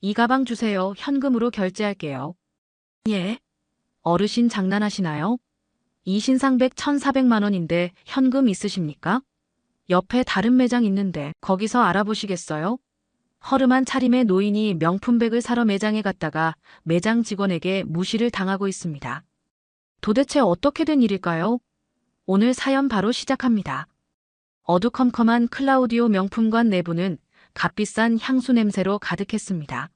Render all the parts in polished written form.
이 가방 주세요. 현금으로 결제할게요. 예? 어르신 장난하시나요? 이 신상백 1,400만 원인데 현금 있으십니까? 옆에 다른 매장 있는데 거기서 알아보시겠어요? 허름한 차림의 노인이 명품백을 사러 매장에 갔다가 매장 직원에게 무시를 당하고 있습니다. 도대체 어떻게 된 일일까요? 오늘 사연 바로 시작합니다. 어두컴컴한 클라우디오 명품관 내부는 값비싼 향수 냄새로 가득했습니다.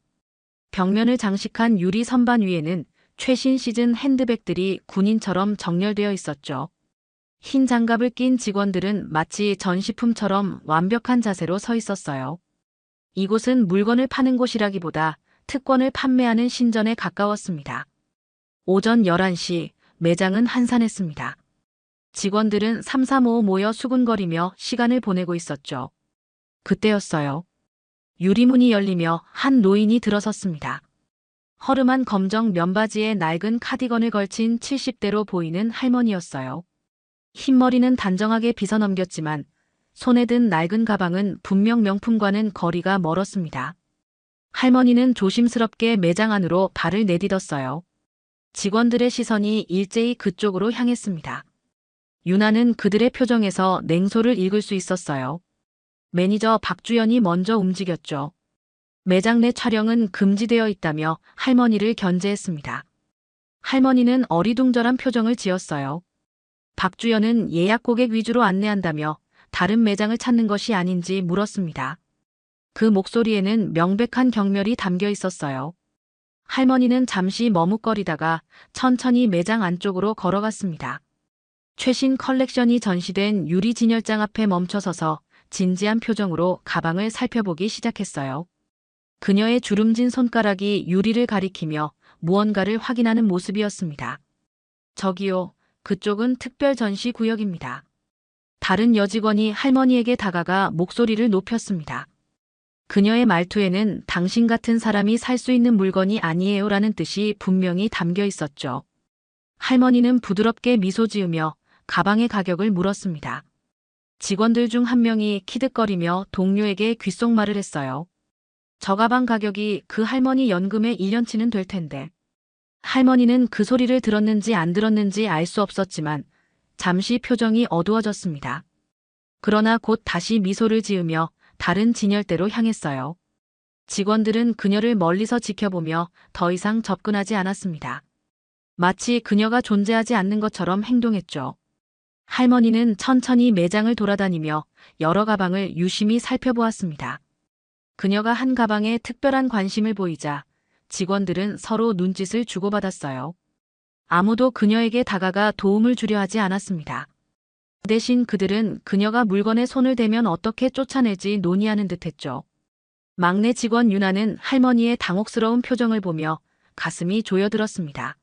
벽면을 장식한 유리 선반 위에는 최신 시즌 핸드백들이 군인처럼 정렬되어 있었죠. 흰 장갑을 낀 직원들은 마치 전시품처럼 완벽한 자세로 서 있었어요. 이곳은 물건을 파는 곳이라기보다 특권을 판매하는 신전에 가까웠습니다. 오전 11시 매장은 한산했습니다. 직원들은 삼삼오오 모여 수군거리며 시간을 보내고 있었죠. 그때였어요. 유리문이 열리며 한 노인이 들어섰습니다. 허름한 검정 면바지에 낡은 카디건을 걸친 70대로 보이는 할머니였어요. 흰머리는 단정하게 빗어넘겼지만 손에 든 낡은 가방은 분명 명품과는 거리가 멀었습니다. 할머니는 조심스럽게 매장 안으로 발을 내딛었어요. 직원들의 시선이 일제히 그쪽으로 향했습니다. 유나는 그들의 표정에서 냉소를 읽을 수 있었어요. 매니저 박주연이 먼저 움직였죠. 매장 내 촬영은 금지되어 있다며 할머니를 견제했습니다. 할머니는 어리둥절한 표정을 지었어요. 박주연은 예약 고객 위주로 안내한다며 다른 매장을 찾는 것이 아닌지 물었습니다. 그 목소리에는 명백한 경멸이 담겨 있었어요. 할머니는 잠시 머뭇거리다가 천천히 매장 안쪽으로 걸어갔습니다. 최신 컬렉션이 전시된 유리 진열장 앞에 멈춰서서 진지한 표정으로 가방을 살펴보기 시작했어요. 그녀의 주름진 손가락이 유리를 가리키며 무언가를 확인하는 모습이었습니다. 저기요, 그쪽은 특별 전시 구역입니다. 다른 여직원이 할머니에게 다가가 목소리를 높였습니다. 그녀의 말투에는 당신 같은 사람이 살 수 있는 물건이 아니에요 라는 뜻이 분명히 담겨 있었죠. 할머니는 부드럽게 미소 지으며 가방의 가격을 물었습니다. 직원들 중 한 명이 키득거리며 동료에게 귓속말을 했어요. 저 가방 가격이 그 할머니 연금의 1년치는 될 텐데. 할머니는 그 소리를 들었는지 안 들었는지 알 수 없었지만 잠시 표정이 어두워졌습니다. 그러나 곧 다시 미소를 지으며 다른 진열대로 향했어요. 직원들은 그녀를 멀리서 지켜보며 더 이상 접근하지 않았습니다. 마치 그녀가 존재하지 않는 것처럼 행동했죠. 할머니는 천천히 매장을 돌아다니며 여러 가방을 유심히 살펴보았습니다. 그녀가 한 가방에 특별한 관심을 보이자 직원들은 서로 눈짓을 주고받았어요. 아무도 그녀에게 다가가 도움을 주려 하지 않았습니다. 대신 그들은 그녀가 물건에 손을 대면 어떻게 쫓아낼지 논의하는 듯했죠. 막내 직원 유나는 할머니의 당혹스러운 표정을 보며 가슴이 조여들었습니다.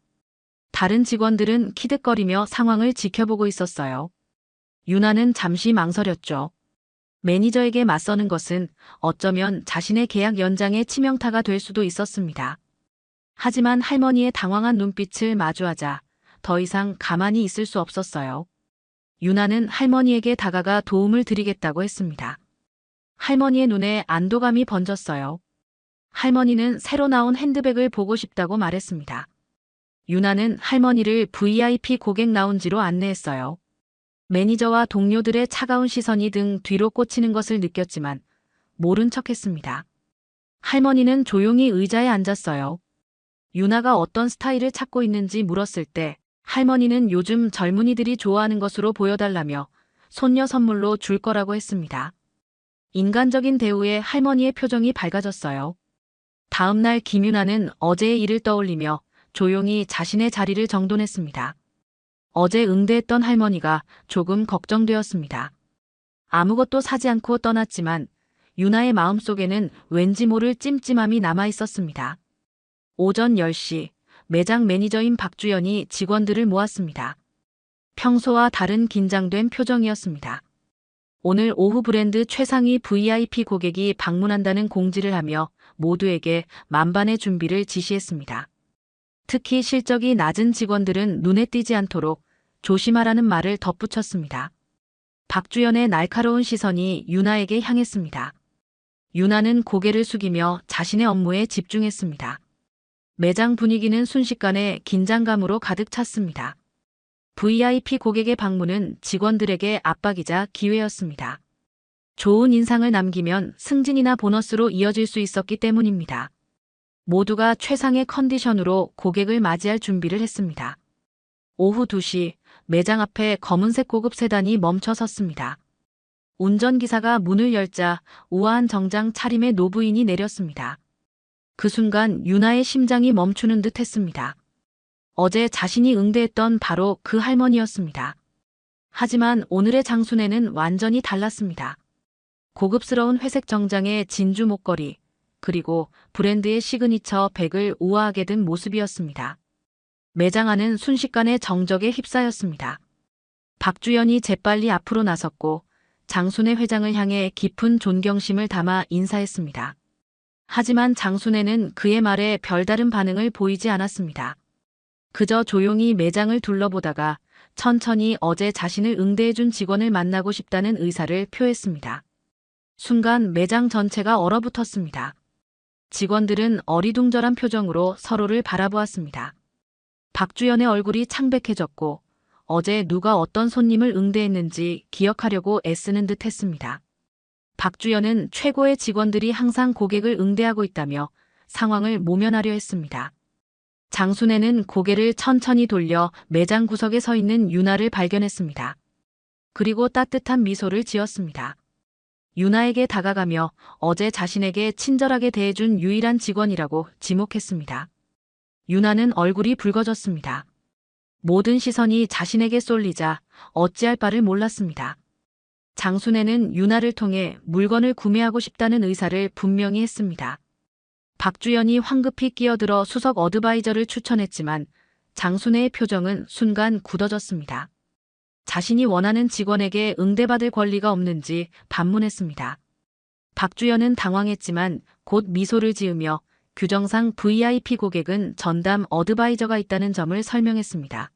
다른 직원들은 키득거리며 상황을 지켜보고 있었어요. 유나는 잠시 망설였죠. 매니저에게 맞서는 것은 어쩌면 자신의 계약 연장에 치명타가 될 수도 있었습니다. 하지만 할머니의 당황한 눈빛을 마주하자 더 이상 가만히 있을 수 없었어요. 유나는 할머니에게 다가가 도움을 드리겠다고 했습니다. 할머니의 눈에 안도감이 번졌어요. 할머니는 새로 나온 핸드백을 보고 싶다고 말했습니다. 유나는 할머니를 VIP 고객 라운지로 안내했어요. 매니저와 동료들의 차가운 시선이 등 뒤로 꽂히는 것을 느꼈지만 모른 척했습니다. 할머니는 조용히 의자에 앉았어요. 유나가 어떤 스타일을 찾고 있는지 물었을 때 할머니는 요즘 젊은이들이 좋아하는 것으로 보여달라며 손녀 선물로 줄 거라고 했습니다. 인간적인 대우에 할머니의 표정이 밝아졌어요. 다음 날 김유나는 어제의 일을 떠올리며 조용히 자신의 자리를 정돈했습니다. 어제 응대했던 할머니가 조금 걱정되었습니다. 아무것도 사지 않고 떠났지만 유나의 마음속에는 왠지 모를 찜찜함이 남아 있었습니다. 오전 10시 매장 매니저인 박주연이 직원들을 모았습니다. 평소와 다른 긴장된 표정이었습니다. 오늘 오후 브랜드 최상위 VIP 고객이 방문한다는 공지를 하며 모두에게 만반의 준비를 지시했습니다. 특히 실적이 낮은 직원들은 눈에 띄지 않도록 조심하라는 말을 덧붙였습니다. 박주연의 날카로운 시선이 유나에게 향했습니다. 유나는 고개를 숙이며 자신의 업무에 집중했습니다. 매장 분위기는 순식간에 긴장감으로 가득 찼습니다. VIP 고객의 방문은 직원들에게 압박이자 기회였습니다. 좋은 인상을 남기면 승진이나 보너스로 이어질 수 있었기 때문입니다. 모두가 최상의 컨디션으로 고객을 맞이할 준비를 했습니다. 오후 2시 매장 앞에 검은색 고급 세단이 멈춰 섰습니다. 운전기사가 문을 열자 우아한 정장 차림의 노부인이 내렸습니다. 그 순간 유나의 심장이 멈추는 듯 했습니다. 어제 자신이 응대했던 바로 그 할머니였습니다. 하지만 오늘의 장순애는 완전히 달랐습니다. 고급스러운 회색 정장에 진주 목걸이, 그리고 브랜드의 시그니처 백을 우아하게 든 모습이었습니다. 매장 안은 순식간에 정적에 휩싸였습니다. 박주연이 재빨리 앞으로 나섰고 장순애 회장을 향해 깊은 존경심을 담아 인사했습니다. 하지만 장순애는 그의 말에 별다른 반응을 보이지 않았습니다. 그저 조용히 매장을 둘러보다가 천천히 어제 자신을 응대해준 직원을 만나고 싶다는 의사를 표했습니다. 순간 매장 전체가 얼어붙었습니다. 직원들은 어리둥절한 표정으로 서로를 바라보았습니다. 박주연의 얼굴이 창백해졌고 어제 누가 어떤 손님을 응대했는지 기억하려고 애쓰는 듯 했습니다. 박주연은 최고의 직원들이 항상 고객을 응대하고 있다며 상황을 모면하려 했습니다. 장순애는 고개를 천천히 돌려 매장 구석에 서 있는 유나를 발견했습니다. 그리고 따뜻한 미소를 지었습니다. 유나에게 다가가며 어제 자신에게 친절하게 대해준 유일한 직원이라고 지목했습니다. 유나는 얼굴이 붉어졌습니다. 모든 시선이 자신에게 쏠리자 어찌할 바를 몰랐습니다. 장순애는 유나를 통해 물건을 구매하고 싶다는 의사를 분명히 했습니다. 박주연이 황급히 끼어들어 수석 어드바이저를 추천했지만 장순애의 표정은 순간 굳어졌습니다. 자신이 원하는 직원에게 응대받을 권리가 없는지 반문했습니다. 박주연은 당황했지만 곧 미소를 지으며 규정상 VIP 고객은 전담 어드바이저가 있다는 점을 설명했습니다.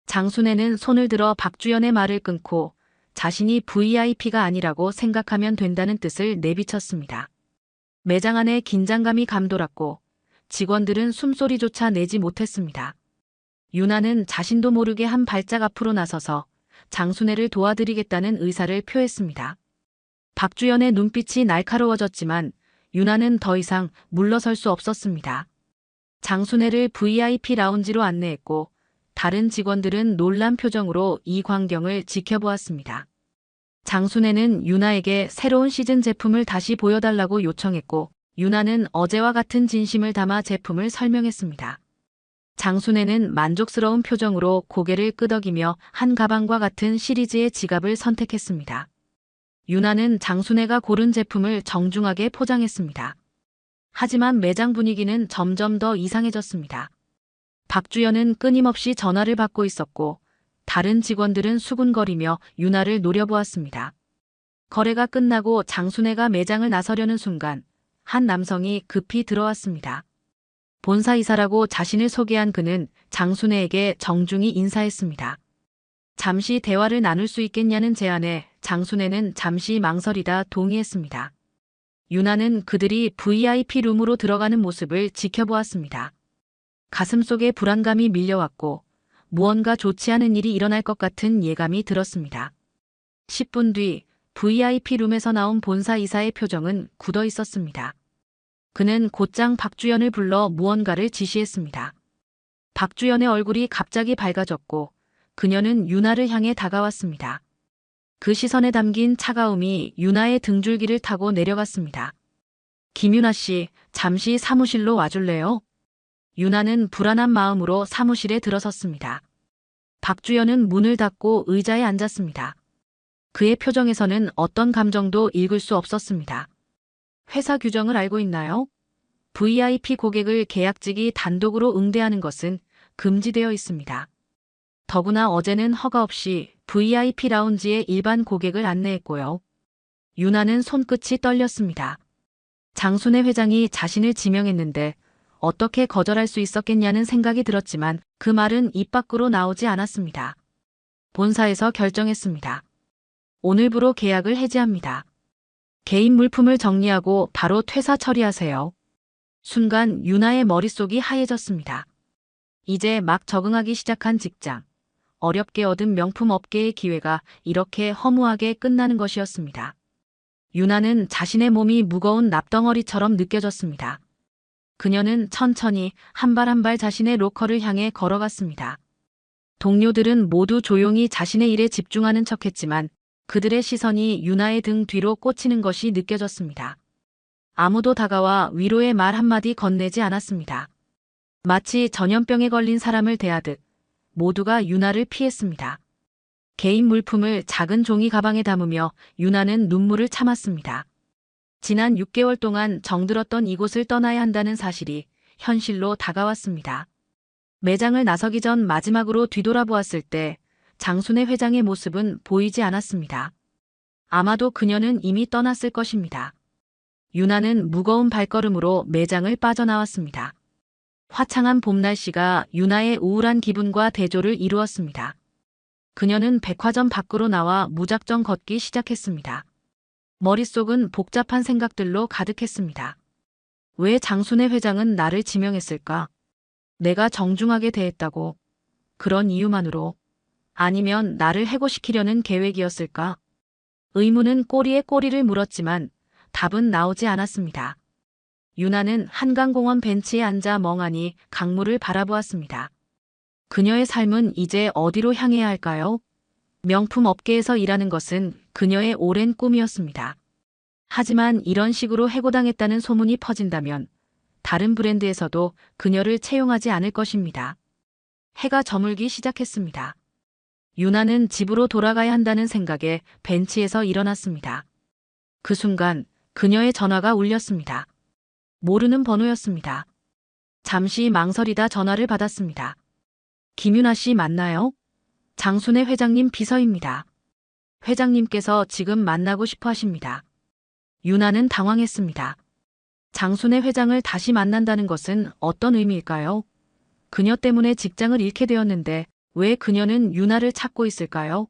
장순애는 손을 들어 박주연의 말을 끊고 자신이 VIP가 아니라고 생각하면 된다는 뜻을 내비쳤습니다. 매장 안에 긴장감이 감돌았고 직원들은 숨소리조차 내지 못했습니다. 유나는 자신도 모르게 한 발짝 앞으로 나서서 장순애를 도와드리겠다는 의사를 표했습니다. 박주연의 눈빛이 날카로워졌지만 유나는 더 이상 물러설 수 없었습니다. 장순애를 VIP 라운지로 안내했고 다른 직원들은 놀란 표정으로 이 광경을 지켜보았습니다. 장순애는 유나에게 새로운 시즌 제품을 다시 보여달라고 요청했고 유나는 어제와 같은 진심을 담아 제품을 설명했습니다. 장순애는 만족스러운 표정으로 고개를 끄덕이며 한 가방과 같은 시리즈의 지갑을 선택했습니다. 유나는 장순애가 고른 제품을 정중하게 포장했습니다. 하지만 매장 분위기는 점점 더 이상해졌습니다. 박주연은 끊임없이 전화를 받고 있었고 다른 직원들은 수군거리며 유나를 노려보았습니다. 거래가 끝나고 장순애가 매장을 나서려는 순간 한 남성이 급히 들어왔습니다. 본사이사라고 자신을 소개한 그는 장순애에게 정중히 인사했습니다. 잠시 대화를 나눌 수 있겠냐는 제안에 장순애는 잠시 망설이다 동의했습니다. 유나는 그들이 VIP 룸으로 들어가는 모습을 지켜보았습니다. 가슴속에 불안감이 밀려왔고 무언가 좋지 않은 일이 일어날 것 같은 예감이 들었습니다. 10분 뒤 VIP 룸에서 나온 본사이사의 표정은 굳어 있었습니다. 그는 곧장 박주연을 불러 무언가를 지시했습니다. 박주연의 얼굴이 갑자기 밝아졌고 그녀는 유나를 향해 다가왔습니다. 그 시선에 담긴 차가움이 유나의 등줄기를 타고 내려갔습니다. 김유나 씨, 잠시 사무실로 와줄래요? 유나는 불안한 마음으로 사무실에 들어섰습니다. 박주연은 문을 닫고 의자에 앉았습니다. 그의 표정에서는 어떤 감정도 읽을 수 없었습니다. 회사 규정을 알고 있나요? VIP 고객을 계약직이 단독으로 응대하는 것은 금지되어 있습니다. 더구나 어제는 허가 없이 VIP 라운지에 일반 고객을 안내했고요. 유나는 손끝이 떨렸습니다. 장순애 회장이 자신을 지명했는데 어떻게 거절할 수 있었겠냐는 생각이 들었지만 그 말은 입 밖으로 나오지 않았습니다. 본사에서 결정했습니다. 오늘부로 계약을 해지합니다. 개인 물품을 정리하고 바로 퇴사 처리하세요. 순간 유나의 머릿속이 하얘졌습니다. 이제 막 적응하기 시작한 직장, 어렵게 얻은 명품 업계의 기회가 이렇게 허무하게 끝나는 것이었습니다. 유나는 자신의 몸이 무거운 납덩어리처럼 느껴졌습니다. 그녀는 천천히 한 발 한 발 자신의 로커를 향해 걸어갔습니다. 동료들은 모두 조용히 자신의 일에 집중하는 척했지만 그들의 시선이 유나의 등 뒤로 꽂히는 것이 느껴졌습니다. 아무도 다가와 위로의 말 한마디 건네지 않았습니다. 마치 전염병에 걸린 사람을 대하듯 모두가 유나를 피했습니다. 개인 물품을 작은 종이 가방에 담으며 유나는 눈물을 참았습니다. 지난 6개월 동안 정들었던 이곳을 떠나야 한다는 사실이 현실로 다가왔습니다. 매장을 나서기 전 마지막으로 뒤돌아보았을 때 장순애 회장의 모습은 보이지 않았습니다. 아마도 그녀는 이미 떠났을 것입니다. 유나는 무거운 발걸음으로 매장을 빠져나왔습니다. 화창한 봄 날씨가 유나의 우울한 기분과 대조를 이루었습니다. 그녀는 백화점 밖으로 나와 무작정 걷기 시작했습니다. 머릿속은 복잡한 생각들로 가득했습니다. 왜 장순애 회장은 나를 지명했을까? 내가 정중하게 대했다고? 그런 이유만으로? 아니면 나를 해고시키려는 계획이었을까? 의문은 꼬리에 꼬리를 물었지만 답은 나오지 않았습니다. 유나는 한강공원 벤치에 앉아 멍하니 강물을 바라보았습니다. 그녀의 삶은 이제 어디로 향해야 할까요? 명품 업계에서 일하는 것은 그녀의 오랜 꿈이었습니다. 하지만 이런 식으로 해고당했다는 소문이 퍼진다면 다른 브랜드에서도 그녀를 채용하지 않을 것입니다. 해가 저물기 시작했습니다. 유나는 집으로 돌아가야 한다는 생각에 벤치에서 일어났습니다. 그 순간 그녀의 전화가 울렸습니다. 모르는 번호였습니다. 잠시 망설이다 전화를 받았습니다. 김유나 씨 맞나요? 장순애 회장님 비서입니다. 회장님께서 지금 만나고 싶어 하십니다. 유나는 당황했습니다. 장순애 회장을 다시 만난다는 것은 어떤 의미일까요? 그녀 때문에 직장을 잃게 되었는데 왜 그녀는 유나를 찾고 있을까요?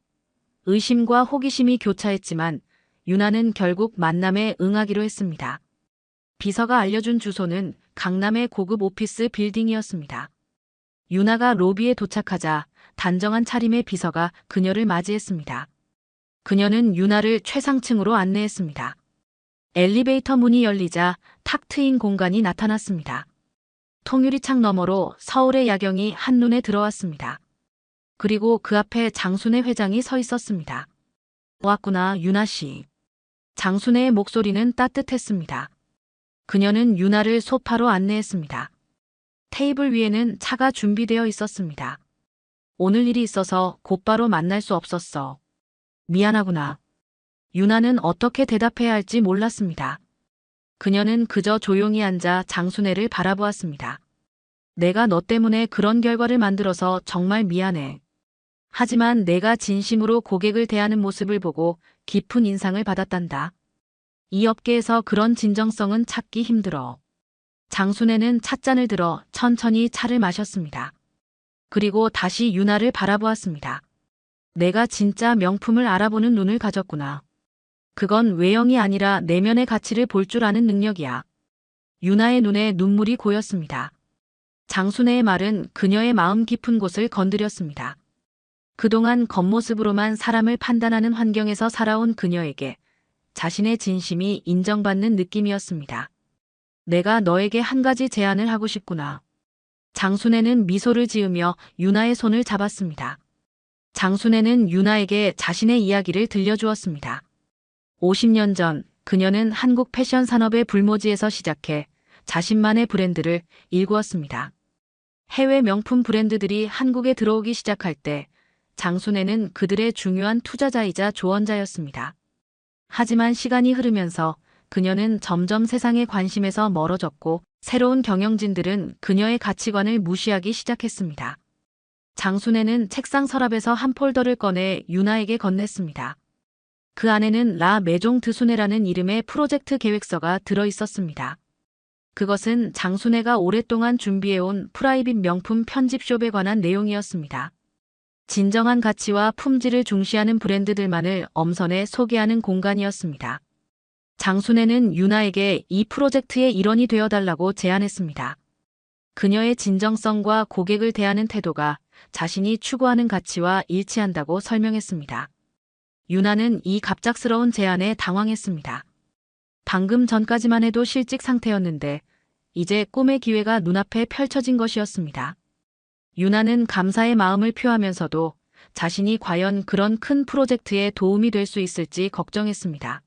의심과 호기심이 교차했지만 유나는 결국 만남에 응하기로 했습니다. 비서가 알려준 주소는 강남의 고급 오피스 빌딩이었습니다. 유나가 로비에 도착하자 단정한 차림의 비서가 그녀를 맞이했습니다. 그녀는 유나를 최상층으로 안내했습니다. 엘리베이터 문이 열리자 탁 트인 공간이 나타났습니다. 통유리창 너머로 서울의 야경이 한눈에 들어왔습니다. 그리고 그 앞에 장순애 회장이 서 있었습니다. 왔구나, 유나 씨. 장순애의 목소리는 따뜻했습니다. 그녀는 유나를 소파로 안내했습니다. 테이블 위에는 차가 준비되어 있었습니다. 오늘 일이 있어서 곧바로 만날 수 없었어. 미안하구나. 유나는 어떻게 대답해야 할지 몰랐습니다. 그녀는 그저 조용히 앉아 장순애를 바라보았습니다. 내가 너 때문에 그런 결과를 만들어서 정말 미안해. 하지만 내가 진심으로 고객을 대하는 모습을 보고 깊은 인상을 받았단다. 이 업계에서 그런 진정성은 찾기 힘들어. 장순애는 찻잔을 들어 천천히 차를 마셨습니다. 그리고 다시 유나를 바라보았습니다. 내가 진짜 명품을 알아보는 눈을 가졌구나. 그건 외형이 아니라 내면의 가치를 볼 줄 아는 능력이야. 유나의 눈에 눈물이 고였습니다. 장순애의 말은 그녀의 마음 깊은 곳을 건드렸습니다. 그동안 겉모습으로만 사람을 판단하는 환경에서 살아온 그녀에게 자신의 진심이 인정받는 느낌이었습니다. 내가 너에게 한 가지 제안을 하고 싶구나. 장순애는 미소를 지으며 유나의 손을 잡았습니다. 장순애는 유나에게 자신의 이야기를 들려주었습니다. 50년 전 그녀는 한국 패션 산업의 불모지에서 시작해 자신만의 브랜드를 일구었습니다. 해외 명품 브랜드들이 한국에 들어오기 시작할 때 장순애는 그들의 중요한 투자자이자 조언자였습니다. 하지만 시간이 흐르면서 그녀는 점점 세상의 관심에서 멀어졌고 새로운 경영진들은 그녀의 가치관을 무시하기 시작했습니다. 장순애는 책상 서랍에서 한 폴더를 꺼내 유나에게 건넸습니다. 그 안에는 라 메종 드수네라는 이름의 프로젝트 계획서가 들어 있었습니다. 그것은 장순애가 오랫동안 준비해온 프라이빗 명품 편집숍에 관한 내용이었습니다. 진정한 가치와 품질을 중시하는 브랜드들만을 엄선해 소개하는 공간이었습니다. 장순애는 유나에게 이 프로젝트의 일원이 되어달라고 제안했습니다. 그녀의 진정성과 고객을 대하는 태도가 자신이 추구하는 가치와 일치한다고 설명했습니다. 유나는 이 갑작스러운 제안에 당황했습니다. 방금 전까지만 해도 실직 상태였는데 이제 꿈의 기회가 눈앞에 펼쳐진 것이었습니다. 유나는 감사의 마음을 표하면서도 자신이 과연 그런 큰 프로젝트에 도움이 될 수 있을지 걱정했습니다.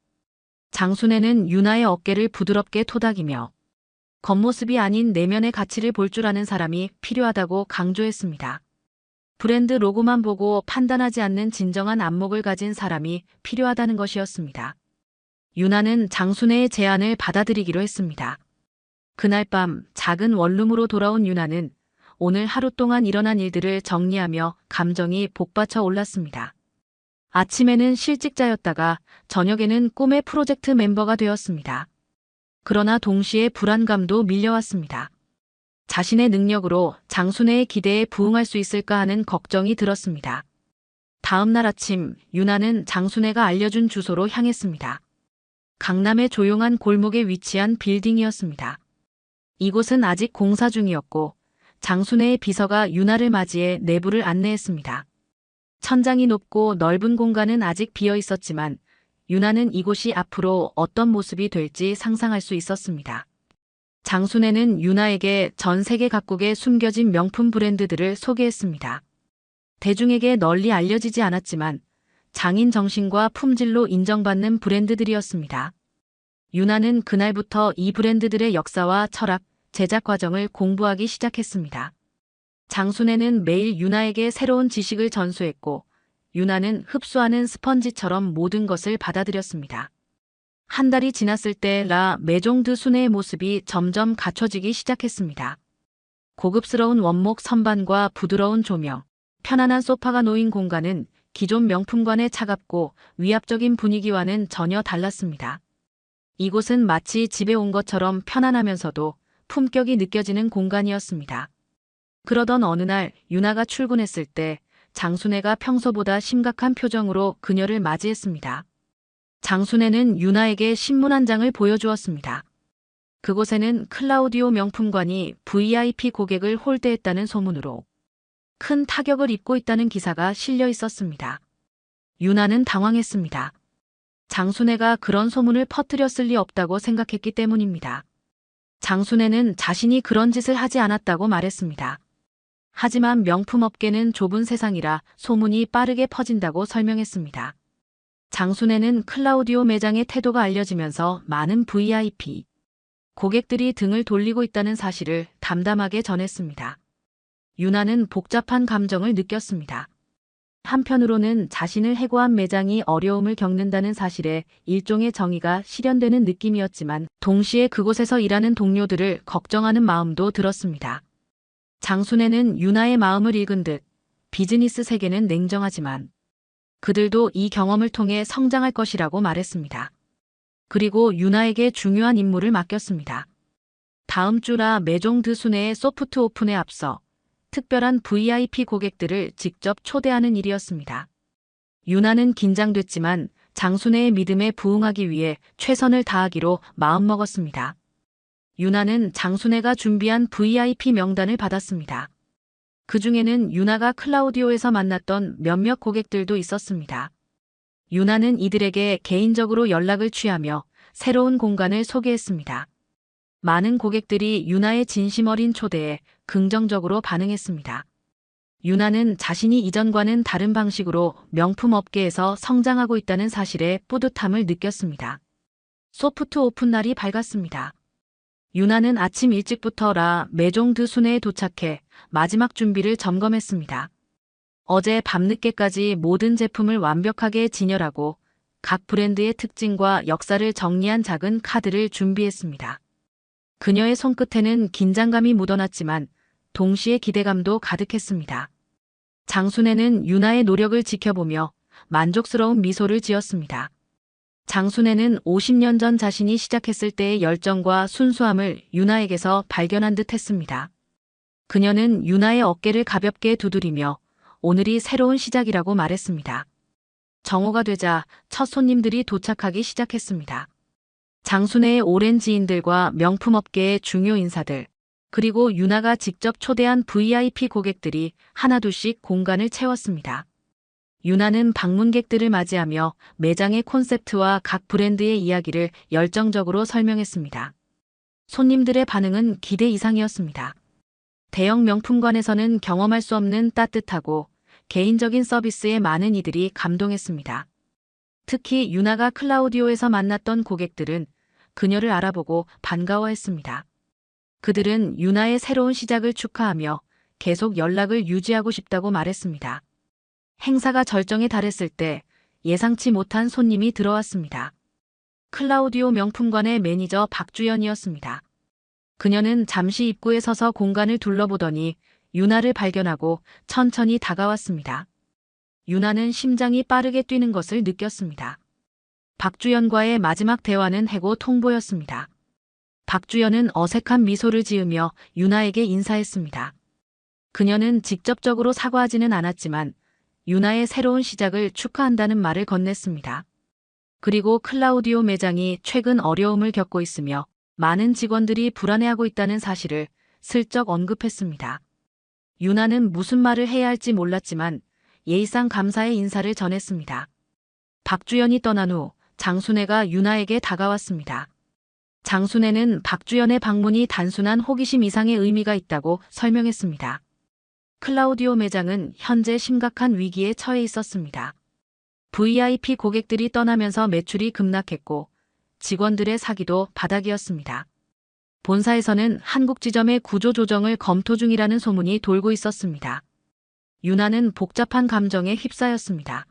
장순애는 유나의 어깨를 부드럽게 토닥이며 겉모습이 아닌 내면의 가치를 볼 줄 아는 사람이 필요하다고 강조했습니다. 브랜드 로고만 보고 판단하지 않는 진정한 안목을 가진 사람이 필요하다는 것이었습니다. 유나는 장순애의 제안을 받아들이기로 했습니다. 그날 밤 작은 원룸으로 돌아온 유나는 오늘 하루 동안 일어난 일들을 정리하며 감정이 복받쳐 올랐습니다. 아침에는 실직자였다가 저녁에는 꿈의 프로젝트 멤버가 되었습니다. 그러나 동시에 불안감도 밀려왔습니다. 자신의 능력으로 장순애의 기대에 부응할 수 있을까 하는 걱정이 들었습니다. 다음 날 아침 유나는 장순애가 알려준 주소로 향했습니다. 강남의 조용한 골목에 위치한 빌딩이었습니다. 이곳은 아직 공사 중이었고 장순애의 비서가 유나를 맞이해 내부를 안내했습니다. 천장이 높고 넓은 공간은 아직 비어 있었지만 유나는 이곳이 앞으로 어떤 모습이 될지 상상할 수 있었습니다. 장순애는 유나에게 전 세계 각국에 숨겨진 명품 브랜드들을 소개했습니다. 대중에게 널리 알려지지 않았지만 장인 정신과 품질로 인정받는 브랜드들이었습니다. 유나는 그날부터 이 브랜드들의 역사와 철학, 제작 과정을 공부하기 시작했습니다. 장순애는 매일 유나에게 새로운 지식을 전수했고 유나는 흡수하는 스펀지처럼 모든 것을 받아들였습니다. 한 달이 지났을 때 라 메종 드 순애의 모습이 점점 갖춰지기 시작했습니다. 고급스러운 원목 선반과 부드러운 조명, 편안한 소파가 놓인 공간은 기존 명품관의 차갑고 위압적인 분위기와는 전혀 달랐습니다. 이곳은 마치 집에 온 것처럼 편안하면서도 품격이 느껴지는 공간이었습니다. 그러던 어느 날 유나가 출근했을 때 장순애가 평소보다 심각한 표정으로 그녀를 맞이했습니다. 장순애는 유나에게 신문 한 장을 보여주었습니다. 그곳에는 클라우디오 명품관이 VIP 고객을 홀대했다는 소문으로 큰 타격을 입고 있다는 기사가 실려 있었습니다. 유나는 당황했습니다. 장순애가 그런 소문을 퍼뜨렸을 리 없다고 생각했기 때문입니다. 장순애는 자신이 그런 짓을 하지 않았다고 말했습니다. 하지만 명품업계는 좁은 세상이라 소문이 빠르게 퍼진다고 설명했습니다. 장순애는 클라우디오 매장의 태도가 알려지면서 많은 VIP 고객들이 등을 돌리고 있다는 사실을 담담하게 전했습니다. 유나는 복잡한 감정을 느꼈습니다. 한편으로는 자신을 해고한 매장이 어려움을 겪는다는 사실에 일종의 정의가 실현되는 느낌이었지만 동시에 그곳에서 일하는 동료들을 걱정하는 마음도 들었습니다. 장순애는 유나의 마음을 읽은 듯 비즈니스 세계는 냉정하지만 그들도 이 경험을 통해 성장할 것이라고 말했습니다. 그리고 유나에게 중요한 임무를 맡겼습니다. 다음 주 라 메종 드 순애의 소프트 오픈에 앞서 특별한 VIP 고객들을 직접 초대하는 일이었습니다. 유나는 긴장됐지만 장순애의 믿음에 부응하기 위해 최선을 다하기로 마음먹었습니다. 유나는 장순애가 준비한 VIP 명단을 받았습니다. 그 중에는 유나가 클라우디오에서 만났던 몇몇 고객들도 있었습니다. 유나는 이들에게 개인적으로 연락을 취하며 새로운 공간을 소개했습니다. 많은 고객들이 유나의 진심 어린 초대에 긍정적으로 반응했습니다. 유나는 자신이 이전과는 다른 방식으로 명품 업계에서 성장하고 있다는 사실에 뿌듯함을 느꼈습니다. 소프트 오픈 날이 밝았습니다. 유나는 아침 일찍부터 라 메종 드 순애에 도착해 마지막 준비를 점검했습니다. 어제 밤늦게까지 모든 제품을 완벽하게 진열하고 각 브랜드의 특징과 역사를 정리한 작은 카드를 준비했습니다. 그녀의 손끝에는 긴장감이 묻어났지만 동시에 기대감도 가득했습니다. 장순애는 유나의 노력을 지켜보며 만족스러운 미소를 지었습니다. 장순애는 50년 전 자신이 시작했을 때의 열정과 순수함을 유나에게서 발견한 듯 했습니다. 그녀는 유나의 어깨를 가볍게 두드리며 오늘이 새로운 시작이라고 말했습니다. 정오가 되자 첫 손님들이 도착하기 시작했습니다. 장순애의 오랜 지인들과 명품업계의 중요 인사들, 그리고 유나가 직접 초대한 VIP 고객들이 하나둘씩 공간을 채웠습니다. 유나는 방문객들을 맞이하며 매장의 콘셉트와 각 브랜드의 이야기를 열정적으로 설명했습니다. 손님들의 반응은 기대 이상이었습니다. 대형 명품관에서는 경험할 수 없는 따뜻하고 개인적인 서비스에 많은 이들이 감동했습니다. 특히 유나가 클라우디오에서 만났던 고객들은 그녀를 알아보고 반가워했습니다. 그들은 유나의 새로운 시작을 축하하며 계속 연락을 유지하고 싶다고 말했습니다. 행사가 절정에 달했을 때 예상치 못한 손님이 들어왔습니다. 클라우디오 명품관의 매니저 박주연이었습니다. 그녀는 잠시 입구에 서서 공간을 둘러보더니 유나를 발견하고 천천히 다가왔습니다. 유나는 심장이 빠르게 뛰는 것을 느꼈습니다. 박주연과의 마지막 대화는 해고 통보였습니다. 박주연은 어색한 미소를 지으며 유나에게 인사했습니다. 그녀는 직접적으로 사과하지는 않았지만 유나의 새로운 시작을 축하한다는 말을 건넸습니다. 그리고 클라우디오 매장이 최근 어려움을 겪고 있으며 많은 직원들이 불안해하고 있다는 사실을 슬쩍 언급했습니다. 유나는 무슨 말을 해야 할지 몰랐지만 예의상 감사의 인사를 전했습니다. 박주연이 떠난 후 장순애가 유나에게 다가왔습니다. 장순애는 박주연의 방문이 단순한 호기심 이상의 의미가 있다고 설명했습니다. 클라우디오 매장은 현재 심각한 위기에 처해 있었습니다. VIP 고객들이 떠나면서 매출이 급락했고 직원들의 사기도 바닥이었습니다. 본사에서는 한국 지점의 구조 조정을 검토 중이라는 소문이 돌고 있었습니다. 유나는 복잡한 감정에 휩싸였습니다.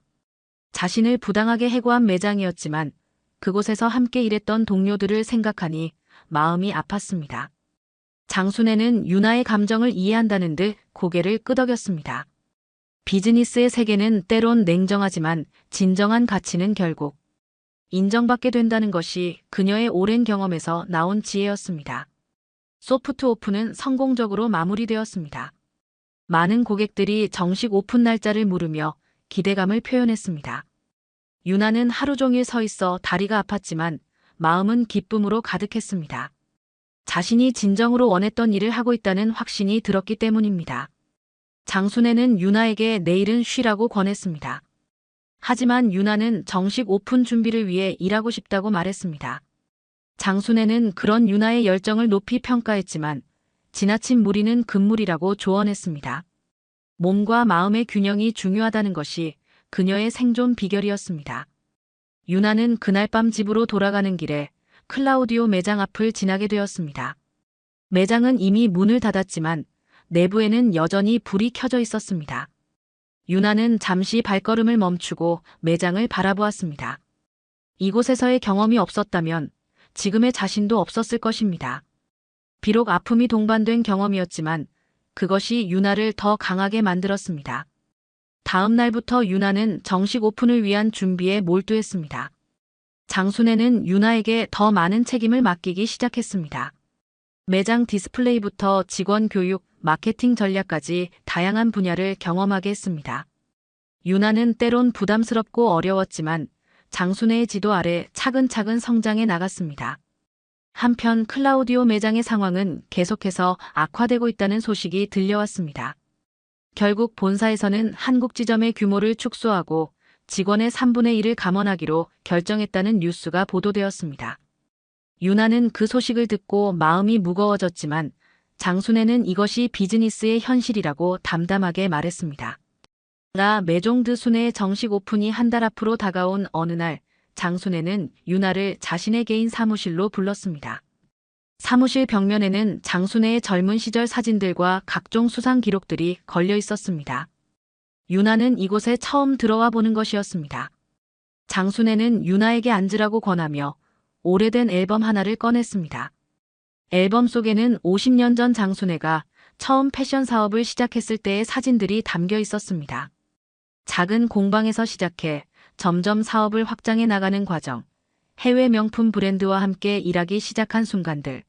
자신을 부당하게 해고한 매장이었지만 그곳에서 함께 일했던 동료들을 생각하니 마음이 아팠습니다. 장순애는 유나의 감정을 이해한다는 듯 고개를 끄덕였습니다. 비즈니스의 세계는 때론 냉정하지만 진정한 가치는 결국 인정받게 된다는 것이 그녀의 오랜 경험에서 나온 지혜였습니다. 소프트 오픈은 성공적으로 마무리되었습니다. 많은 고객들이 정식 오픈 날짜를 물으며 기대감을 표현했습니다. 유나는 하루 종일 서 있어 다리가 아팠지만 마음은 기쁨으로 가득했습니다. 자신이 진정으로 원했던 일을 하고 있다는 확신이 들었기 때문입니다. 장순애는 유나에게 내일은 쉬라고 권했습니다. 하지만 유나는 정식 오픈 준비를 위해 일하고 싶다고 말했습니다. 장순애는 그런 유나의 열정을 높이 평가했지만 지나친 무리는 금물이라고 조언했습니다. 몸과 마음의 균형이 중요하다는 것이 그녀의 생존 비결이었습니다. 유나는 그날 밤 집으로 돌아가는 길에 클라우디오 매장 앞을 지나게 되었습니다. 매장은 이미 문을 닫았지만 내부에는 여전히 불이 켜져 있었습니다. 유나는 잠시 발걸음을 멈추고 매장을 바라보았습니다. 이곳에서의 경험이 없었다면 지금의 자신도 없었을 것입니다. 비록 아픔이 동반된 경험이었지만 그것이 유나를 더 강하게 만들었습니다. 다음 날부터 유나는 정식 오픈을 위한 준비에 몰두했습니다. 장순애는 유나에게 더 많은 책임을 맡기기 시작했습니다. 매장 디스플레이부터 직원 교육, 마케팅 전략까지 다양한 분야를 경험하게 했습니다. 유나는 때론 부담스럽고 어려웠지만 장순애의 지도 아래 차근차근 성장해 나갔습니다. 한편 클라우디오 매장의 상황은 계속해서 악화되고 있다는 소식이 들려왔습니다. 결국 본사에서는 한국 지점의 규모를 축소하고 직원의 3분의 1을 감원하기로 결정했다는 뉴스가 보도되었습니다. 유나는 그 소식을 듣고 마음이 무거워졌지만 장순애는 이것이 비즈니스의 현실이라고 담담하게 말했습니다. 메종 드 순애의 정식 오픈이 한 달 앞으로 다가온 어느 날 장순애는 유나를 자신의 개인 사무실로 불렀습니다. 사무실 벽면에는 장순애의 젊은 시절 사진들과 각종 수상 기록들이 걸려 있었습니다. 유나는 이곳에 처음 들어와 보는 것이었습니다. 장순애는 유나에게 앉으라고 권하며 오래된 앨범 하나를 꺼냈습니다. 앨범 속에는 50년 전 장순애가 처음 패션 사업을 시작했을 때의 사진들이 담겨 있었습니다. 작은 공방에서 시작해 점점 사업을 확장해 나가는 과정, 해외 명품 브랜드와 함께 일하기 시작한 순간들,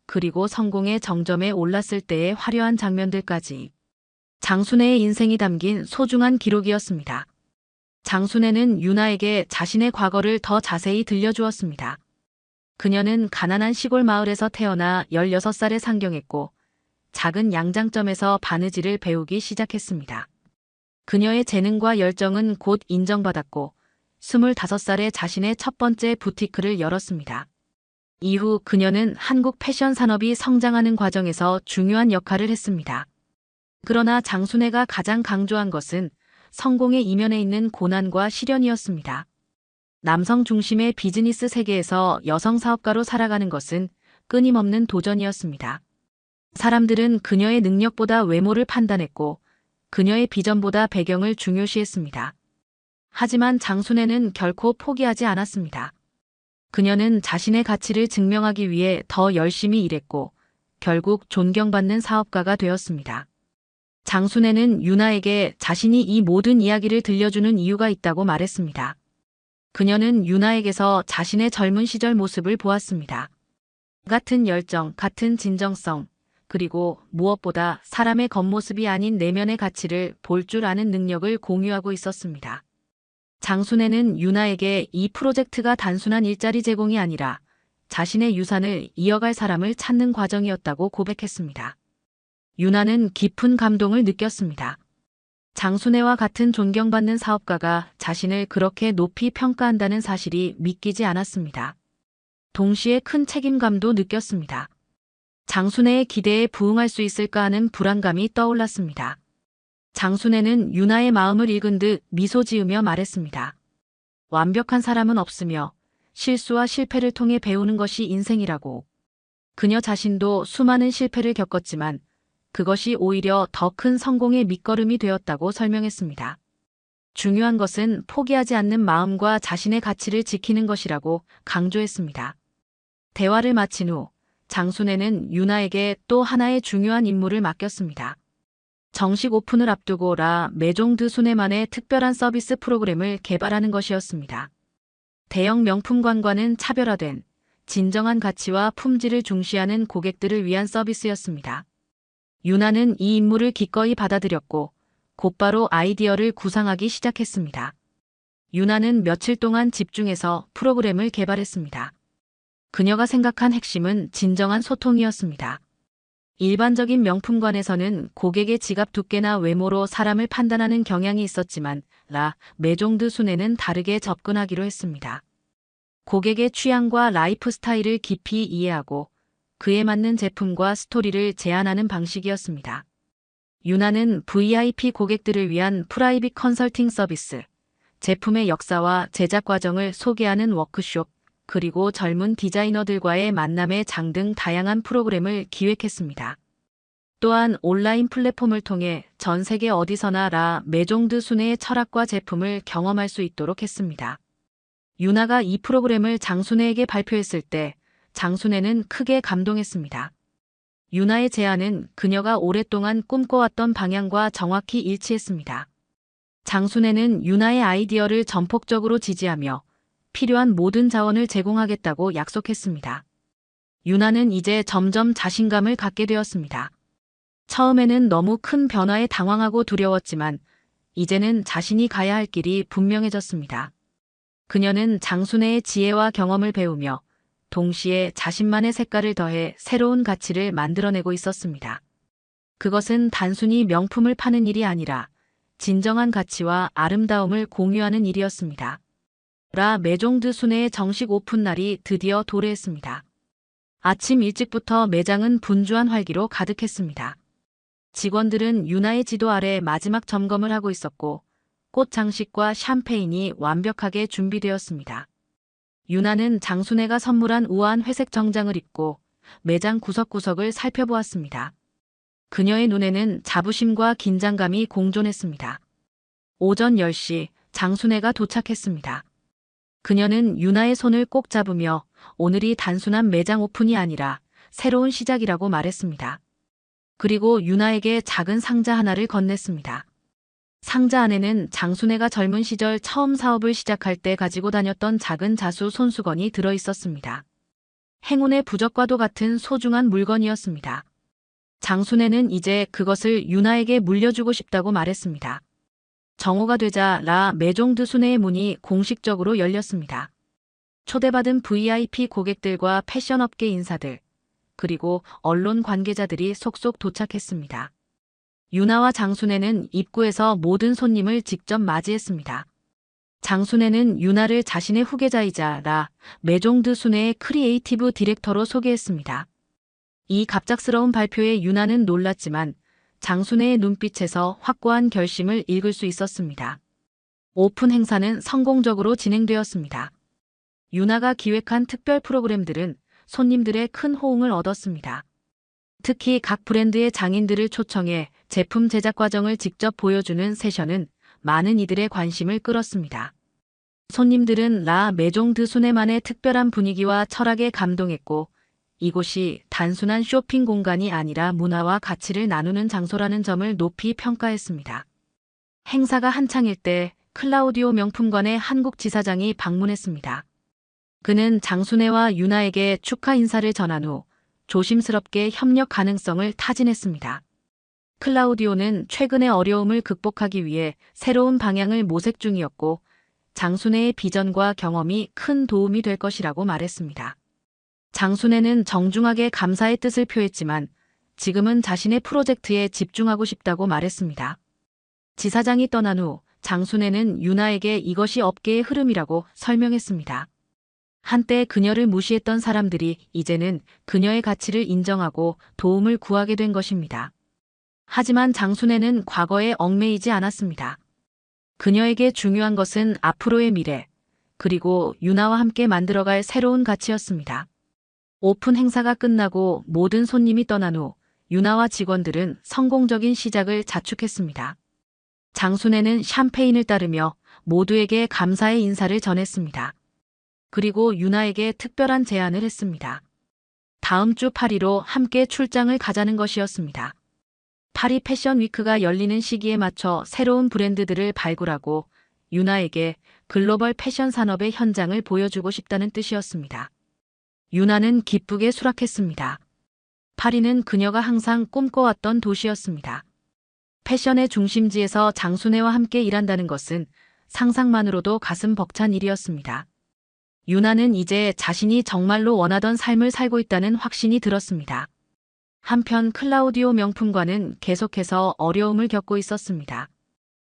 그리고 성공의 정점에 올랐을 때의 화려한 장면들까지 장순애의 인생이 담긴 소중한 기록이었습니다. 장순애는 유나에게 자신의 과거를 더 자세히 들려주었습니다. 그녀는 가난한 시골 마을에서 태어나 16살에 상경했고 작은 양장점에서 바느질을 배우기 시작했습니다. 그녀의 재능과 열정은 곧 인정받았고 25살에 자신의 첫 번째 부티크를 열었습니다. 이후 그녀는 한국 패션 산업이 성장하는 과정에서 중요한 역할을 했습니다. 그러나 장순애가 가장 강조한 것은 성공의 이면에 있는 고난과 시련이었습니다. 남성 중심의 비즈니스 세계에서 여성 사업가로 살아가는 것은 끊임없는 도전이었습니다. 사람들은 그녀의 능력보다 외모를 판단했고 그녀의 비전보다 배경을 중요시했습니다. 하지만 장순애는 결코 포기하지 않았습니다. 그녀는 자신의 가치를 증명하기 위해 더 열심히 일했고 결국 존경받는 사업가가 되었습니다. 장순애는 유나에게 자신이 이 모든 이야기를 들려주는 이유가 있다고 말했습니다. 그녀는 유나에게서 자신의 젊은 시절 모습을 보았습니다. 같은 열정, 같은 진정성, 그리고 무엇보다 사람의 겉모습이 아닌 내면의 가치를 볼 줄 아는 능력을 공유하고 있었습니다. 장순애는 유나에게 이 프로젝트가 단순한 일자리 제공이 아니라 자신의 유산을 이어갈 사람을 찾는 과정이었다고 고백했습니다. 유나는 깊은 감동을 느꼈습니다. 장순애와 같은 존경받는 사업가가 자신을 그렇게 높이 평가한다는 사실이 믿기지 않았습니다. 동시에 큰 책임감도 느꼈습니다. 장순애의 기대에 부응할 수 있을까 하는 불안감이 떠올랐습니다. 장순애는 유나의 마음을 읽은 듯 미소 지으며 말했습니다. 완벽한 사람은 없으며 실수와 실패를 통해 배우는 것이 인생이라고. 그녀 자신도 수많은 실패를 겪었지만 그것이 오히려 더 큰 성공의 밑거름이 되었다고 설명했습니다. 중요한 것은 포기하지 않는 마음과 자신의 가치를 지키는 것이라고 강조했습니다. 대화를 마친 후 장순애는 유나에게 또 하나의 중요한 임무를 맡겼습니다. 정식 오픈을 앞두고 라 메종 드 수네만의 특별한 서비스 프로그램을 개발하는 것이었습니다. 대형 명품관과는 차별화된 진정한 가치와 품질을 중시하는 고객들을 위한 서비스였습니다. 유나는 이 임무를 기꺼이 받아들였고 곧바로 아이디어를 구상하기 시작했습니다. 유나는 며칠 동안 집중해서 프로그램을 개발했습니다. 그녀가 생각한 핵심은 진정한 소통이었습니다. 일반적인 명품관에서는 고객의 지갑 두께나 외모로 사람을 판단하는 경향이 있었지만 라 메종 드 수네는 다르게 접근하기로 했습니다. 고객의 취향과 라이프 스타일을 깊이 이해하고 그에 맞는 제품과 스토리를 제안하는 방식이었습니다. 유나는 VIP 고객들을 위한 프라이빗 컨설팅 서비스, 제품의 역사와 제작 과정을 소개하는 워크숍, 그리고 젊은 디자이너들과의 만남의 장 등 다양한 프로그램을 기획했습니다. 또한 온라인 플랫폼을 통해 전 세계 어디서나 라 메종 드 수네의 철학과 제품을 경험할 수 있도록 했습니다. 유나가 이 프로그램을 장순애에게 발표했을 때 장순애는 크게 감동했습니다. 유나의 제안은 그녀가 오랫동안 꿈꿔왔던 방향과 정확히 일치했습니다. 장순애는 유나의 아이디어를 전폭적으로 지지하며 필요한 모든 자원을 제공하겠다고 약속했습니다. 유나는 이제 점점 자신감을 갖게 되었습니다. 처음에는 너무 큰 변화에 당황하고 두려웠지만 이제는 자신이 가야 할 길이 분명해졌습니다. 그녀는 장순애의 지혜와 경험을 배우며 동시에 자신만의 색깔을 더해 새로운 가치를 만들어내고 있었습니다. 그것은 단순히 명품을 파는 일이 아니라 진정한 가치와 아름다움을 공유하는 일이었습니다. 라 메종 드 수네의 정식 오픈 날이 드디어 도래했습니다. 아침 일찍부터 매장은 분주한 활기로 가득했습니다. 직원들은 유나의 지도 아래 마지막 점검을 하고 있었고 꽃 장식과 샴페인이 완벽하게 준비되었습니다. 유나는 장순애가 선물한 우아한 회색 정장을 입고 매장 구석구석을 살펴보았습니다. 그녀의 눈에는 자부심과 긴장감이 공존했습니다. 오전 10시 장순애가 도착했습니다. 그녀는 유나의 손을 꼭 잡으며 오늘이 단순한 매장 오픈이 아니라 새로운 시작이라고 말했습니다. 그리고 유나에게 작은 상자 하나를 건넸습니다. 상자 안에는 장순애가 젊은 시절 처음 사업을 시작할 때 가지고 다녔던 작은 자수 손수건이 들어 있었습니다. 행운의 부적과도 같은 소중한 물건이었습니다. 장순애는 이제 그것을 유나에게 물려주고 싶다고 말했습니다. 정오가 되자 라 메종 드 수네의 문이 공식적으로 열렸습니다. 초대받은 VIP 고객들과 패션업계 인사들, 그리고 언론 관계자들이 속속 도착했습니다. 유나와 장순애는 입구에서 모든 손님을 직접 맞이했습니다. 장순애는 유나를 자신의 후계자이자 라 메종드 순애의 크리에이티브 디렉터로 소개했습니다. 이 갑작스러운 발표에 유나는 놀랐지만 장순애의 눈빛에서 확고한 결심을 읽을 수 있었습니다. 오픈 행사는 성공적으로 진행되었습니다. 유나가 기획한 특별 프로그램들은 손님들의 큰 호응을 얻었습니다. 특히 각 브랜드의 장인들을 초청해 제품 제작 과정을 직접 보여주는 세션은 많은 이들의 관심을 끌었습니다. 손님들은 라 메종드 순애만의 특별한 분위기와 철학에 감동했고, 이곳이 단순한 쇼핑 공간이 아니라 문화와 가치를 나누는 장소라는 점을 높이 평가했습니다. 행사가 한창일 때 클라우디오 명품관의 한국 지사장이 방문했습니다. 그는 장순애와 유나에게 축하 인사를 전한 후 조심스럽게 협력 가능성을 타진했습니다. 클라우디오는 최근의 어려움을 극복하기 위해 새로운 방향을 모색 중이었고, 장순애의 비전과 경험이 큰 도움이 될 것이라고 말했습니다. 장순애는 정중하게 감사의 뜻을 표했지만 지금은 자신의 프로젝트에 집중하고 싶다고 말했습니다. 지사장이 떠난 후 장순애는 유나에게 이것이 업계의 흐름이라고 설명했습니다. 한때 그녀를 무시했던 사람들이 이제는 그녀의 가치를 인정하고 도움을 구하게 된 것입니다. 하지만 장순애는 과거에 얽매이지 않았습니다. 그녀에게 중요한 것은 앞으로의 미래, 그리고 유나와 함께 만들어갈 새로운 가치였습니다. 오픈 행사가 끝나고 모든 손님이 떠난 후 유나와 직원들은 성공적인 시작을 자축했습니다. 장순애는 샴페인을 따르며 모두에게 감사의 인사를 전했습니다. 그리고 유나에게 특별한 제안을 했습니다. 다음 주 파리로 함께 출장을 가자는 것이었습니다. 파리 패션 위크가 열리는 시기에 맞춰 새로운 브랜드들을 발굴하고 유나에게 글로벌 패션 산업의 현장을 보여주고 싶다는 뜻이었습니다. 유나는 기쁘게 수락했습니다. 파리는 그녀가 항상 꿈꿔왔던 도시였습니다. 패션의 중심지에서 장순애와 함께 일한다는 것은 상상만으로도 가슴 벅찬 일이었습니다. 유나는 이제 자신이 정말로 원하던 삶을 살고 있다는 확신이 들었습니다. 한편 클라우디오 명품관은 계속해서 어려움을 겪고 있었습니다.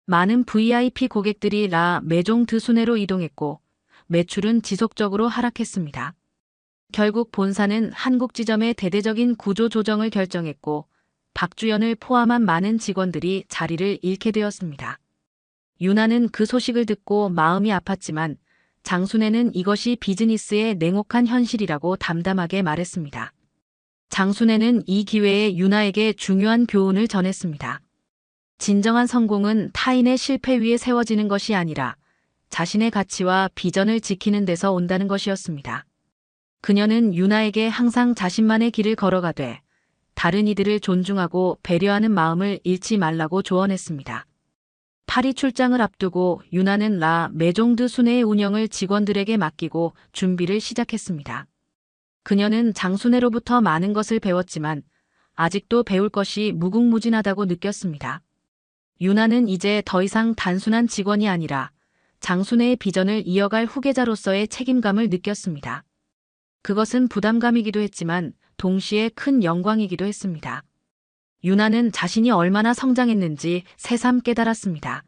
많은 VIP 고객들이 라 메종드 순애로 이동했고 매출은 지속적으로 하락했습니다. 결국 본사는 한국 지점의 대대적인 구조 조정을 결정했고 박주연을 포함한 많은 직원들이 자리를 잃게 되었습니다. 유나는 그 소식을 듣고 마음이 아팠지만 장순애는 이것이 비즈니스의 냉혹한 현실이라고 담담하게 말했습니다. 장순애는 이 기회에 유나에게 중요한 교훈을 전했습니다. 진정한 성공은 타인의 실패 위에 세워지는 것이 아니라 자신의 가치와 비전을 지키는 데서 온다는 것이었습니다. 그녀는 유나에게 항상 자신만의 길을 걸어가되 다른 이들을 존중하고 배려하는 마음을 잃지 말라고 조언했습니다. 파리 출장을 앞두고 유나는 라 메종드 순애의 운영을 직원들에게 맡기고 준비를 시작했습니다. 그녀는 장순애로부터 많은 것을 배웠지만 아직도 배울 것이 무궁무진하다고 느꼈습니다. 유나는 이제 더 이상 단순한 직원이 아니라 장순애의 비전을 이어갈 후계자로서의 책임감을 느꼈습니다. 그것은 부담감이기도 했지만 동시에 큰 영광이기도 했습니다. 유나는 자신이 얼마나 성장했는지 새삼 깨달았습니다.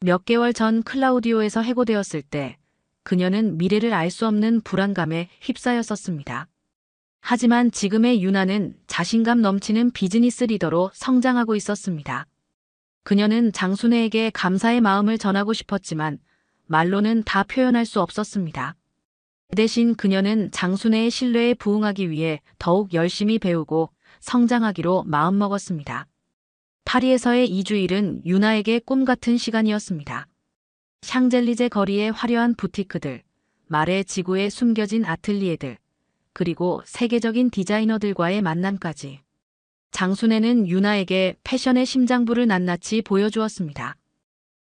몇 개월 전 클라우디오에서 해고되었을 때 그녀는 미래를 알 수 없는 불안감에 휩싸였었습니다. 하지만 지금의 유나는 자신감 넘치는 비즈니스 리더로 성장하고 있었습니다. 그녀는 장순애에게 감사의 마음을 전하고 싶었지만 말로는 다 표현할 수 없었습니다. 대신 그녀는 장순애의 신뢰에 부응하기 위해 더욱 열심히 배우고 성장하기로 마음먹었습니다. 파리에서의 2주일은 유나에게 꿈같은 시간이었습니다. 샹젤리제 거리의 화려한 부티크들, 말의 지구에 숨겨진 아틀리에들, 그리고 세계적인 디자이너들과의 만남까지. 장순애는 유나에게 패션의 심장부를 낱낱이 보여주었습니다.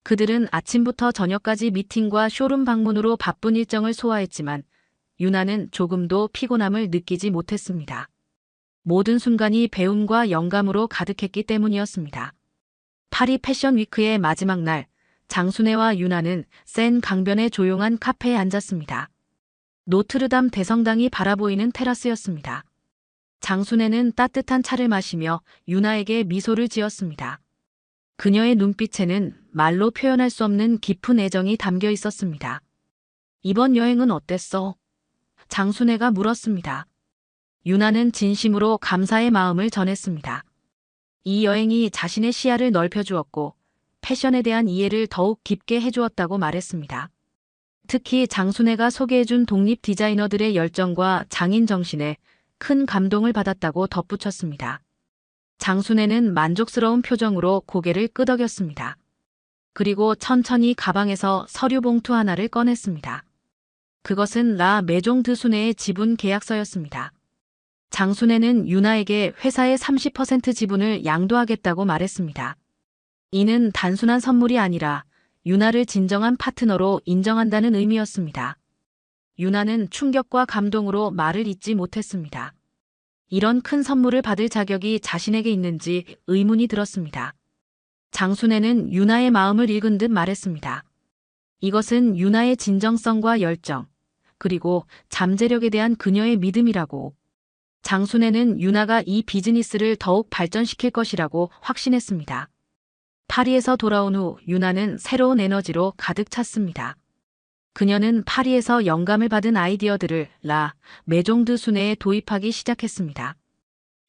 그들은 아침부터 저녁까지 미팅과 쇼룸 방문으로 바쁜 일정을 소화했지만 유나는 조금도 피곤함을 느끼지 못했습니다. 모든 순간이 배움과 영감으로 가득했기 때문이었습니다. 파리 패션 위크의 마지막 날, 장순애와 유나는 센 강변의 조용한 카페에 앉았습니다. 노트르담 대성당이 바라보이는 테라스였습니다. 장순애는 따뜻한 차를 마시며 유나에게 미소를 지었습니다. 그녀의 눈빛에는 말로 표현할 수 없는 깊은 애정이 담겨 있었습니다. 이번 여행은 어땠어? 장순애가 물었습니다. 유나는 진심으로 감사의 마음을 전했습니다. 이 여행이 자신의 시야를 넓혀주었고 패션에 대한 이해를 더욱 깊게 해주었다고 말했습니다. 특히 장순애가 소개해준 독립 디자이너들의 열정과 장인 정신에 큰 감동을 받았다고 덧붙였습니다. 장순애는 만족스러운 표정으로 고개를 끄덕였습니다. 그리고 천천히 가방에서 서류 봉투 하나를 꺼냈습니다. 그것은 라 메종 드순애의 지분 계약서였습니다. 장순애는 유나에게 회사의 30% 지분을 양도하겠다고 말했습니다. 이는 단순한 선물이 아니라 유나를 진정한 파트너로 인정한다는 의미였습니다. 유나는 충격과 감동으로 말을 잇지 못했습니다. 이런 큰 선물을 받을 자격이 자신에게 있는지 의문이 들었습니다. 장순애는 유나의 마음을 읽은 듯 말했습니다. 이것은 유나의 진정성과 열정, 그리고 잠재력에 대한 그녀의 믿음이라고. 장순애는 유나가 이 비즈니스를 더욱 발전시킬 것이라고 확신했습니다. 파리에서 돌아온 후 유나는 새로운 에너지로 가득 찼습니다. 그녀는 파리에서 영감을 받은 아이디어들을 라 메종 드순애에 도입하기 시작했습니다.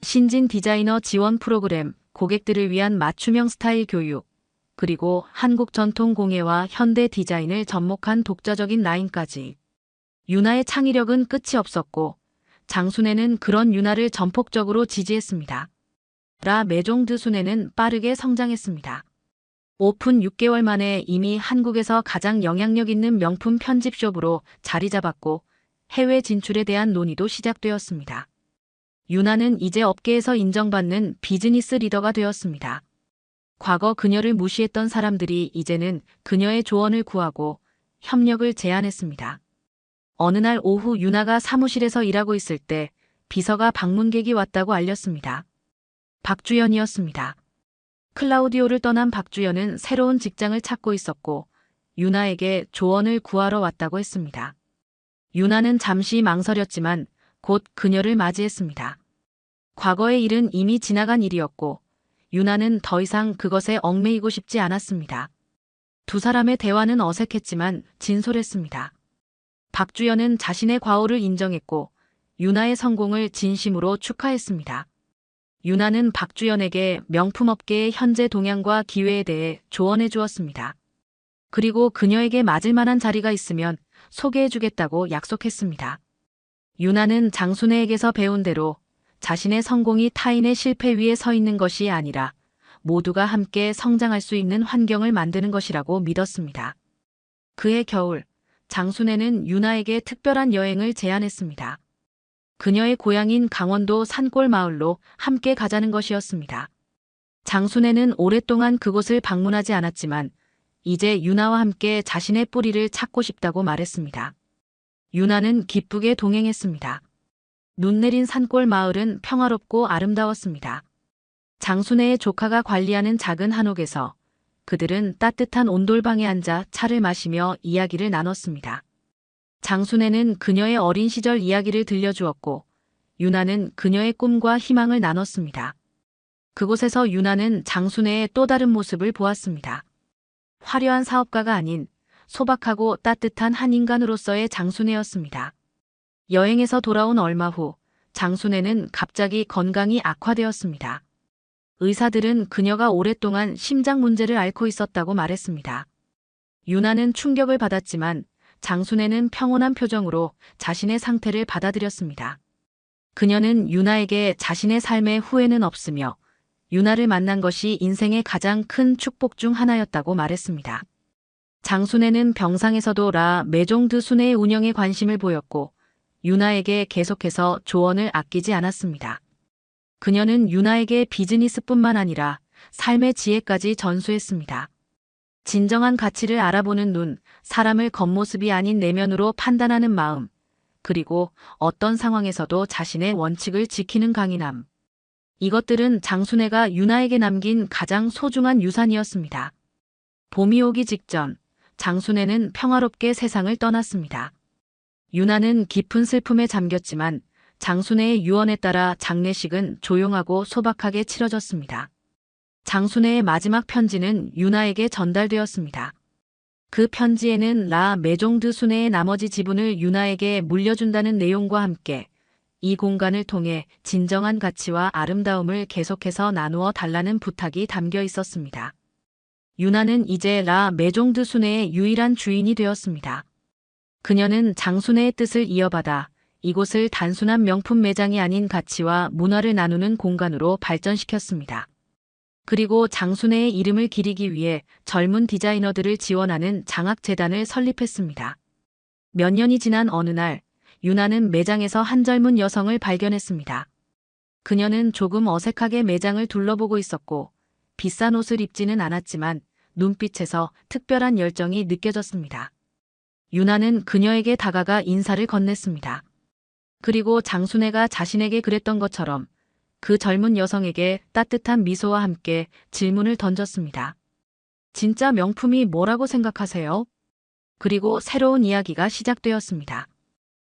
신진 디자이너 지원 프로그램, 고객들을 위한 맞춤형 스타일 교육, 그리고 한국 전통 공예와 현대 디자인을 접목한 독자적인 라인까지. 유나의 창의력은 끝이 없었고 장순애는 그런 유나를 전폭적으로 지지했습니다. 라 메종 드순애는 빠르게 성장했습니다. 오픈 6개월 만에 이미 한국에서 가장 영향력 있는 명품 편집숍으로 자리 잡았고 해외 진출에 대한 논의도 시작되었습니다. 유나는 이제 업계에서 인정받는 비즈니스 리더가 되었습니다. 과거 그녀를 무시했던 사람들이 이제는 그녀의 조언을 구하고 협력을 제안했습니다. 어느 날 오후 유나가 사무실에서 일하고 있을 때 비서가 방문객이 왔다고 알렸습니다. 박주연이었습니다. 클라우디오를 떠난 박주연은 새로운 직장을 찾고 있었고 유나에게 조언을 구하러 왔다고 했습니다. 유나는 잠시 망설였지만 곧 그녀를 맞이했습니다. 과거의 일은 이미 지나간 일이었고 유나는 더 이상 그것에 얽매이고 싶지 않았습니다. 두 사람의 대화는 어색했지만 진솔했습니다. 박주연은 자신의 과오를 인정했고 유나의 성공을 진심으로 축하했습니다. 유나는 박주연에게 명품업계의 현재 동향과 기회에 대해 조언해 주었습니다. 그리고 그녀에게 맞을 만한 자리가 있으면 소개해 주겠다고 약속했습니다. 유나는 장순애에게서 배운 대로 자신의 성공이 타인의 실패 위에 서 있는 것이 아니라 모두가 함께 성장할 수 있는 환경을 만드는 것이라고 믿었습니다. 그해 겨울, 장순애는 유나에게 특별한 여행을 제안했습니다. 그녀의 고향인 강원도 산골 마을로 함께 가자는 것이었습니다. 장순애는 오랫동안 그곳을 방문하지 않았지만 이제 유나와 함께 자신의 뿌리를 찾고 싶다고 말했습니다. 유나는 기쁘게 동행했습니다. 눈 내린 산골 마을은 평화롭고 아름다웠습니다. 장순애의 조카가 관리하는 작은 한옥에서 그들은 따뜻한 온돌방에 앉아 차를 마시며 이야기를 나눴습니다. 장순애는 그녀의 어린 시절 이야기를 들려주었고 유나는 그녀의 꿈과 희망을 나눴습니다. 그곳에서 유나는 장순애의 또 다른 모습을 보았습니다. 화려한 사업가가 아닌 소박하고 따뜻한 한 인간으로서의 장순애였습니다. 여행에서 돌아온 얼마 후 장순애는 갑자기 건강이 악화되었습니다. 의사들은 그녀가 오랫동안 심장 문제를 앓고 있었다고 말했습니다. 유나는 충격을 받았지만 장순애는 평온한 표정으로 자신의 상태를 받아들였습니다. 그녀는 유나에게 자신의 삶에 후회는 없으며 유나를 만난 것이 인생의 가장 큰 축복 중 하나였다고 말했습니다. 장순애는 병상에서도 라 메종 드순애의 운영에 관심을 보였고 유나에게 계속해서 조언을 아끼지 않았습니다. 그녀는 유나에게 비즈니스뿐만 아니라 삶의 지혜까지 전수했습니다. 진정한 가치를 알아보는 눈, 사람을 겉모습이 아닌 내면으로 판단하는 마음, 그리고 어떤 상황에서도 자신의 원칙을 지키는 강인함. 이것들은 장순애가 유나에게 남긴 가장 소중한 유산이었습니다. 봄이 오기 직전 장순애는 평화롭게 세상을 떠났습니다. 유나는 깊은 슬픔에 잠겼지만 장순애의 유언에 따라 장례식은 조용하고 소박하게 치러졌습니다. 장순애의 마지막 편지는 유나에게 전달되었습니다. 그 편지에는 라 메종드 순애의 나머지 지분을 유나에게 물려준다는 내용과 함께 이 공간을 통해 진정한 가치와 아름다움을 계속해서 나누어 달라는 부탁이 담겨 있었습니다. 유나는 이제 라 메종드 순애의 유일한 주인이 되었습니다. 그녀는 장순애의 뜻을 이어받아 이곳을 단순한 명품 매장이 아닌 가치와 문화를 나누는 공간으로 발전시켰습니다. 그리고 장순애의 이름을 기리기 위해 젊은 디자이너들을 지원하는 장학재단을 설립했습니다. 몇 년이 지난 어느 날, 유나는 매장에서 한 젊은 여성을 발견했습니다. 그녀는 조금 어색하게 매장을 둘러보고 있었고, 비싼 옷을 입지는 않았지만 눈빛에서 특별한 열정이 느껴졌습니다. 유나는 그녀에게 다가가 인사를 건넸습니다. 그리고 장순애가 자신에게 그랬던 것처럼 그 젊은 여성에게 따뜻한 미소와 함께 질문을 던졌습니다. 진짜 명품이 뭐라고 생각하세요? 그리고 새로운 이야기가 시작되었습니다.